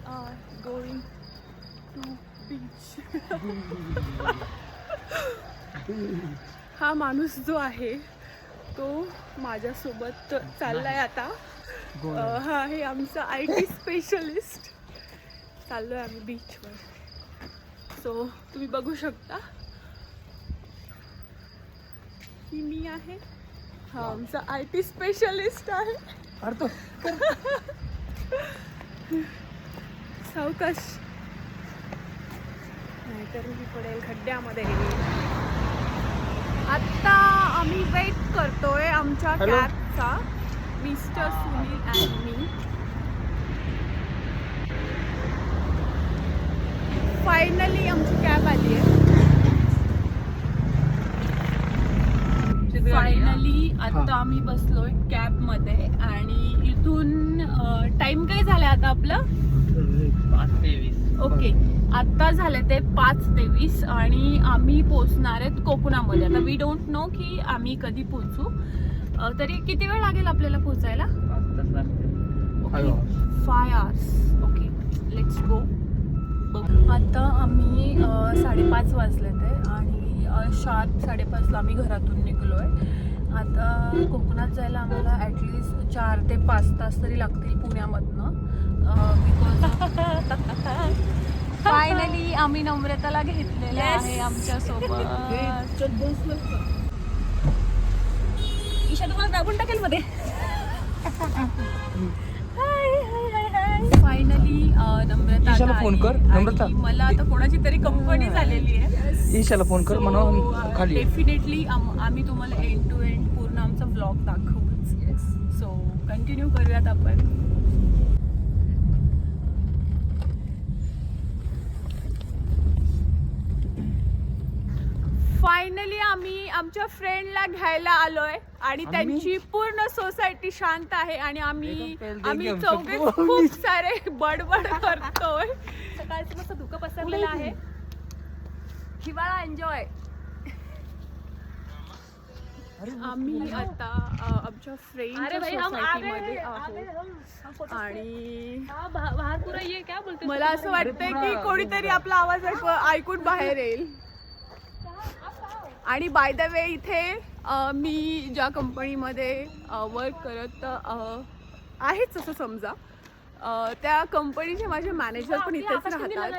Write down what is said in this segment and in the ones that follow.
are going to beach. हा माणूस जो आहे तो माझ्यासोबत चाललाय आता. हा आहे आमचा IT स्पेशलिस्ट. चाललोय आम्ही बीचवर. सो तुम्ही बघू शकता ही मी आहे. हा आमचा IT स्पेशलिस्ट आहे. सावकाश नाहीतर मी पडेल खड्ड्यामध्ये. आता आम्ही वेट करतोय आमच्या कॅबचा, mister Sunil and me. Finally आमची कॅब आली आहे. फायनली आता आम्ही बसलोय कॅबमध्ये आणि इथून टाइम काय झालाय आता आपलं 5:23. ओके. आत्ता झाले ते 5:23 आणि आम्ही पोचणार आहेत कोकणामध्ये. आता वी डोंट नो की आम्ही कधी पोचू. तरी किती वेळ लागेल आपल्याला पोचायला? 5 तास लागतील. Okay 5 hours. Okay let's go. आता आम्ही 5:30 वाजले ते आणि शार्प 5:30ला आम्ही घरातून निघलोय. आता कोकणात जायला आम्हाला ॲटलिस्ट 4 ते 5 तास तरी लागतील पुण्यामधनं. बिकॉज फायनली आम्ही नम्रताला घेतलेलं आहे आमच्या सोबत. ईशा तुम्हाला दाबून टाकेल मध्ये. फायनली नम्रता ईशाला फोन कर. नम्रता, मला आता कोणाची तरी कंपनी झालेली आहे. ईशाला फोन कर म्हणून खाली. डेफिनेटली आम्ही तुम्हाला एंड टू एंड पूर्ण आमचा व्लॉग दाखवूच. सो कंटिन्यू करूयात आपण. फायनली आम्ही आमच्या फ्रेंडला घ्यायला आलोय आणि त्यांची पूर्ण सोसायटी शांत आहे आणि आम्ही चौघे खूप सारे बडबड करतोय. सकाळचं मस्त धुकं पसरलेलं आहे. हिवाळा एन्जॉय. आम्ही आता आमच्या फ्रेंडच्या सोसायटीमध्ये आहोत आणि मला असं वाटतंय की कोणीतरी आपला आवाज ऐकून बाहेर येईल. आणि बाय द वे इथे मी ज्या कंपनीमध्ये वर्क करत आहेच असं समजा, त्या कंपनीचे माझे मॅनेजर पण इथेच राहतात.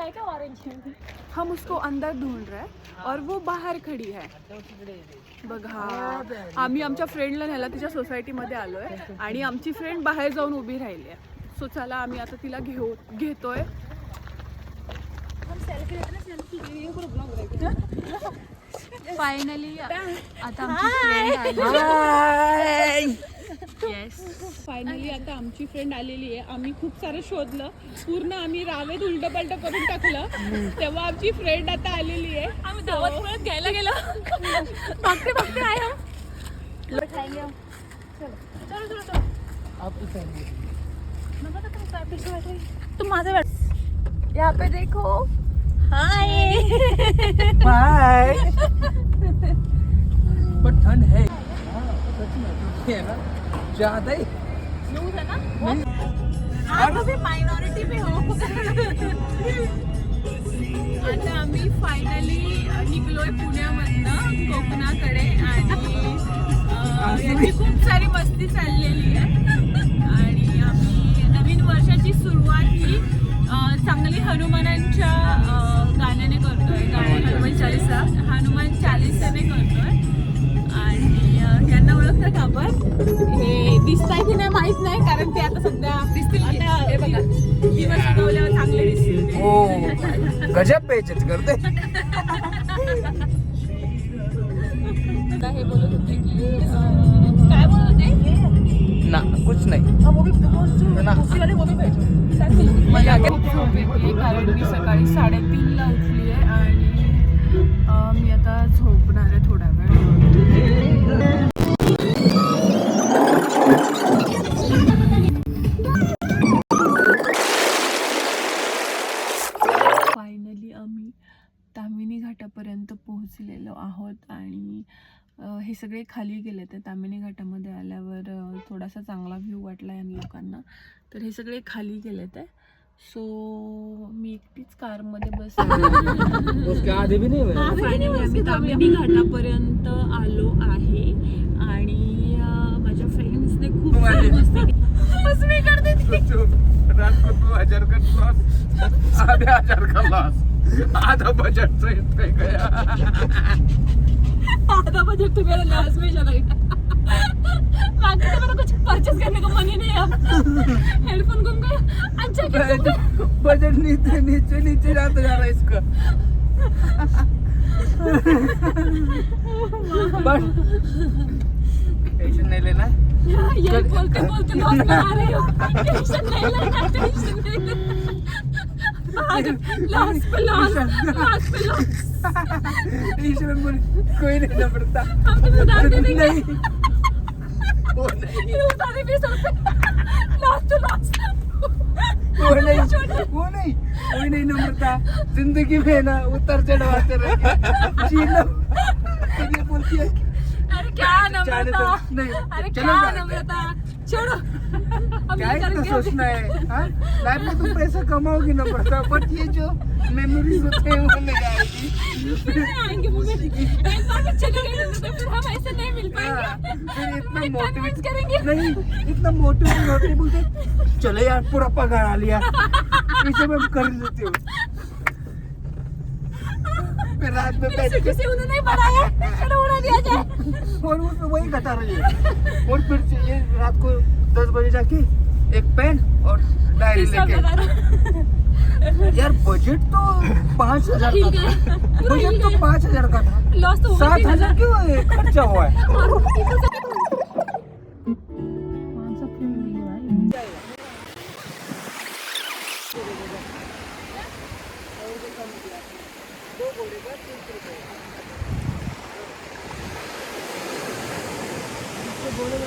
हम उसको अंदर ढूंढ रहे हैं और वो बाहेर खडी है. बघा आम्ही आमच्या फ्रेंडला न्यायला तिच्या सोसायटीमध्ये आलोय आणि आमची फ्रेंड बाहेर जाऊन उभी राहिली आहे. सो चला आम्ही आता तिला घेतोय. फायनली आता आमची फ्रेंड आली. येस फायनली आता आमची फ्रेंड आलेली आहे. आम्ही खूप सारं शोधलं, पूर्ण आम्ही रावेत उलट पलट करून टाकलं, तेव्हा आमची फ्रेंड आता आलेली आहे. आम्ही धावत पळत घ्यायला गेलो. बघते बघते आहे. तुम माझा वेळ यहाँ पे देखो. Hi bye. बट ठंड है ना ज्यादा ही. लूज है ना आप भी माइनॉरिटी में हो. आता आम्ही फायनली निघलोय पुण्यामधनं कोकणाकडे आणि यांची खूप सारी मस्ती चाललेली आहे आणि आम्ही नवीन वर्षाची सुरुवात ही चांगली हनुमानांच्या गाण्याने करतोय. हनुमान चालीसाने करतोय. आणि यांना ओळखतात आपण. हे दिसताय की नाही माहित नाही, कारण ते आता सध्या दिसतील. हे बघा दिवस उगवल्यावर चांगले दिसतील. हो गजब बेइज्जत करते. हे बोलत होते की काय बोलत होते ना कुछ नाही ना. मला खूप झोप येते कारण मी सकाळी 3:30ला उठली आहे आणि मी आता झोपणार आहे थोडा वेळ. फायनली आम्ही ताम्हिणी घाटापर्यंत पोहोचलेलो आहोत आणि हे सगळे खाली गेले. ते ताम्हिणी घाटामध्ये आल्यावर थोडासा चांगला व्ह्यू वाटला या लोकांना, तर हे सगळे खाली गेले. ते सो मी एकटीच कारमध्ये बसले. उसके आधे भी नहीं हुए. फायनली आम्ही तामिनी घाटापर्यंत आलो आहे आणि माझ्या फ्रेंड्सने खूप सारी मस्ती करते ती. रात को 2000 का लॉस, आधे 1000 का लॉस, आधा बजट से इतने गया. आधा बजट तो मेरा लॉस में चला गया. बाकी तो मेरा कुछ परचेस करने का मन ही नहीं है. हेडफोन गुम गया. अच्छा क्या बजट नीचे नीचे नीचे जाता जा रहा है इसका. बट टेंशन नहीं लेना. ये बोलते बोलते लॉस में आ रही हो. टेंशन नहीं लेना, टेंशन नहीं लेना. लॉस पे लॉस, लॉस पे लॉस. ईश्वर बोले कोई नहीं नम्रता. हम तुम्हें उधार दे देंगे. नहीं वो नहीं ये उधारी भी सकते. लॉस तो लॉस. वो नहीं कोई नहीं नम्रता. जिंदगी में ना उतर चढ़ आते रहेंगे. जीना ये बोलती है. अरे क्या नम्रता. नहीं अरे चलो क्या नम्रता. छोड़ो. अब क्या ये इतना करेंगे. सोचना है. हाँ लाइफ में तुम पैसा कमाओगी नम्रता, बट ये जो मेमोरीज होते हैं वो नहीं आएगी. फिर नहीं आएंगे वो में. एक बार में चले गए तो फिर हम ऐसे नहीं मिल पाएंगे. फिर इतना कन्विंस मोटिवेट करेंगे. नहीं, इतना मोटिवेट होते बोलते चलो यार पूरा पगार आ लिया, इसे मैं कर लेती हूँ. फिर रात में पैसे किसी उन्होंने नहीं बढ़ाया. चलो उड़ा दिया जाए. और उसमें वही घटा रही है. और फिर से ये रात को 10 बजे जाके एक पेन और डायरी तीसरा लेके. बता रहा. यार बजट तो 5000 हिल का गया. था. पूरा हिल बजट तो गया. 5000 का था. लॉस तो होगा 7000 क्यों ये खर्चा हुआ है. बोले